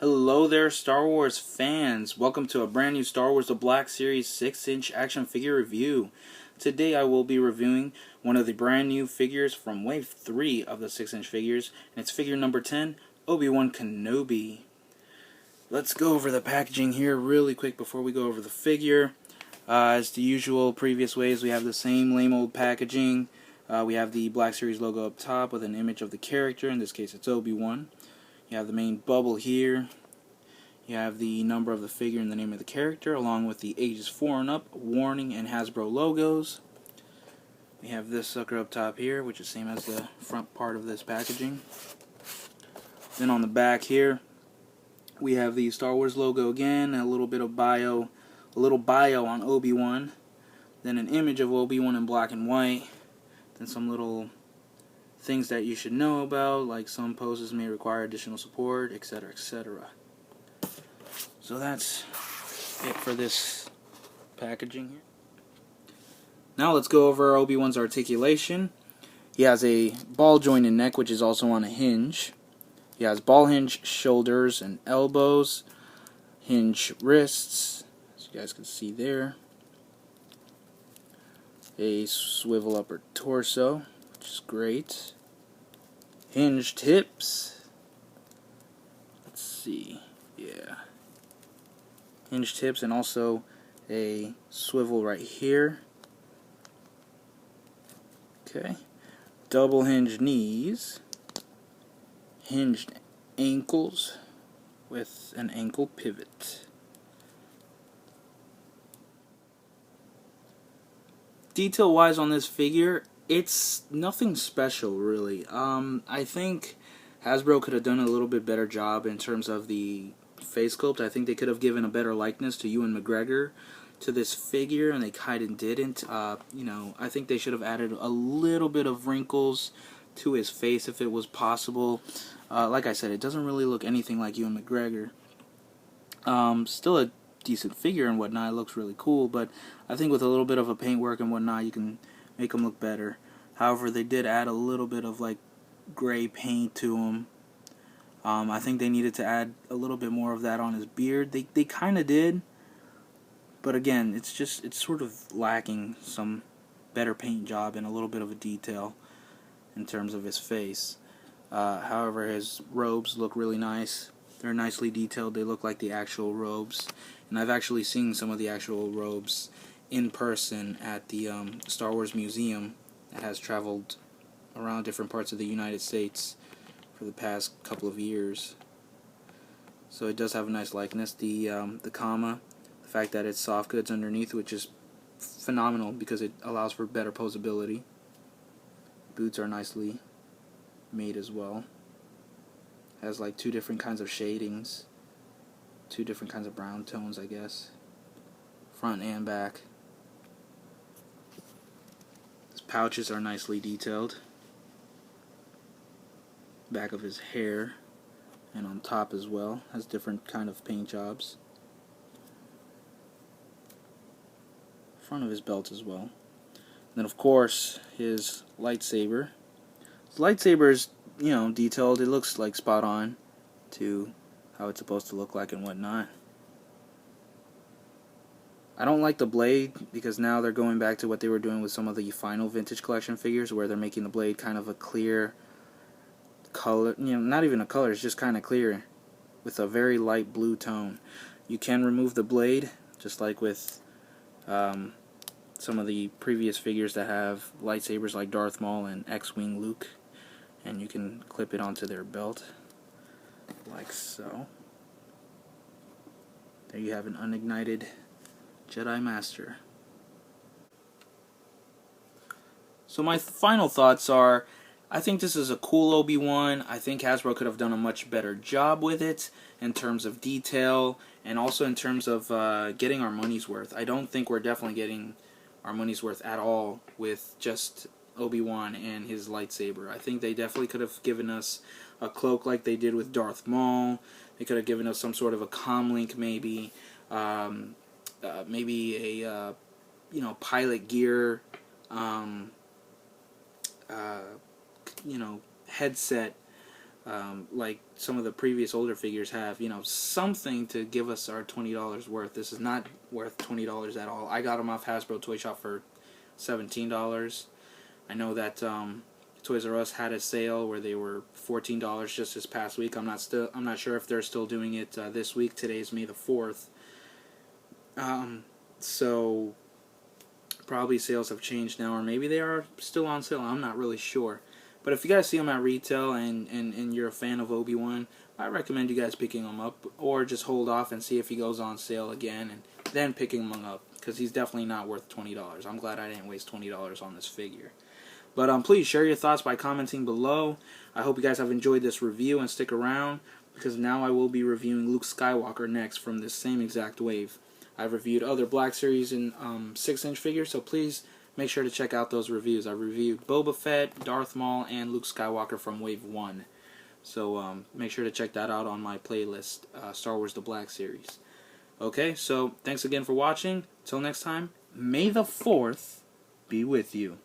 Hello there, Star Wars fans. Welcome to a brand new Star Wars The Black Series 6-inch action figure review. Today I will be reviewing one of the brand new figures from Wave 3 of the 6-inch figures, and it's figure number 10, Obi-Wan Kenobi. Let's go over the packaging here really quick before we go over the figure. As the usual previous ways, we have the same lame old packaging. We have the Black Series logo up top with an image of the character. In this case, it's Obi-Wan. You have the main bubble here. You have the number of the figure and the name of the character, along with the ages 4 and up, warning, and Hasbro logos. We have this sucker up top here, which is the same as the front part of this packaging. Then on the back here, we have the Star Wars logo again, a little bit of bio, a little bio on Obi-Wan, then an image of Obi-Wan in black and white, then some little things that you should know about, like some poses may require additional support, etc., etc. So that's it for this packaging here. Now let's go over Obi-Wan's articulation. He has a ball jointed neck, which is also on a hinge. He has ball hinge shoulders and elbows, hinge wrists, as you guys can see there. A swivel upper torso, which is great. Hinged hips. Let's see. Yeah. Hinged hips and also a swivel right here. Okay. Double hinged knees. Hinged ankles with an ankle pivot. Detail wise on this figure, it's nothing special really. I think Hasbro could have done a little bit better job in terms of the face sculpt. I think they could have given a better likeness to Ewan McGregor to this figure, and they kind of didn't. I think they should have added a little bit of wrinkles to his face if it was possible. Like I said, it doesn't really look anything like Ewan McGregor. Still a decent figure and whatnot. It looks really cool, but I think with a little bit of a paintwork and whatnot, you can make him look better. However, they did add a little bit of like gray paint to him. I think they needed to add a little bit more of that on his beard. They kind of did, but again, it's sort of lacking some better paint job and a little bit of a detail in terms of his face. However, his robes look really nice. They're nicely detailed. They look like the actual robes, and I've actually seen some of the actual robes in person at the Star Wars Museum that has traveled around different parts of the United States for the past couple of years. So it does have a nice likeness. The comma, the fact that it's soft goods underneath, which is phenomenal because it allows for better posability. Boots are nicely made as well. Has like two different kinds of shadings, two different kinds of brown tones, I guess, front and back. His pouches are nicely detailed. Back of his hair and on top as well has different kind of paint jobs. Front of his belt as well. And then of course his lightsaber. His lightsaber is, detailed. It looks like spot on to how it's supposed to look like and whatnot. I don't like the blade because now they're going back to what they were doing with some of the final vintage collection figures, where they're making the blade kind of a clear color, not even a color, it's just kind of clear with a very light blue tone. You can remove the blade, just like with some of the previous figures that have lightsabers like Darth Maul and X-Wing Luke, and you can clip it onto their belt like so. There you have an unignited Jedi Master. So my final thoughts are, I think this is a cool Obi-Wan. I think Hasbro could have done a much better job with it in terms of detail and also in terms of getting our money's worth. I don't think we're definitely getting our money's worth at all with just Obi-Wan and his lightsaber. I think they definitely could have given us a cloak like they did with Darth Maul. They could have given us some sort of a comlink, maybe maybe a pilot gear headset like some of the previous older figures have, you know, something to give us our $20 worth. This is not worth $20 at all. I got them off Hasbro Toy Shop for $17. I know that Toys R Us had a sale where they were $14 just this past week. I'm not sure if they're still doing it this week. Today's May the 4th. So probably sales have changed now, or maybe they are still on sale. I'm not really sure. But if you guys see them at retail and you're a fan of Obi-Wan, I recommend you guys picking them up, or just hold off and see if he goes on sale again and then picking him up, because he's definitely not worth $20. I'm glad I didn't waste $20 on this figure. But please share your thoughts by commenting below. I hope you guys have enjoyed this review and stick around, because now I will be reviewing Luke Skywalker next from this same exact wave. I've reviewed other Black Series and 6-inch figures, so please make sure to check out those reviews. I've reviewed Boba Fett, Darth Maul, and Luke Skywalker from Wave 1. So make sure to check that out on my playlist, Star Wars The Black Series. Okay, so thanks again for watching. Till next time, may the 4th be with you.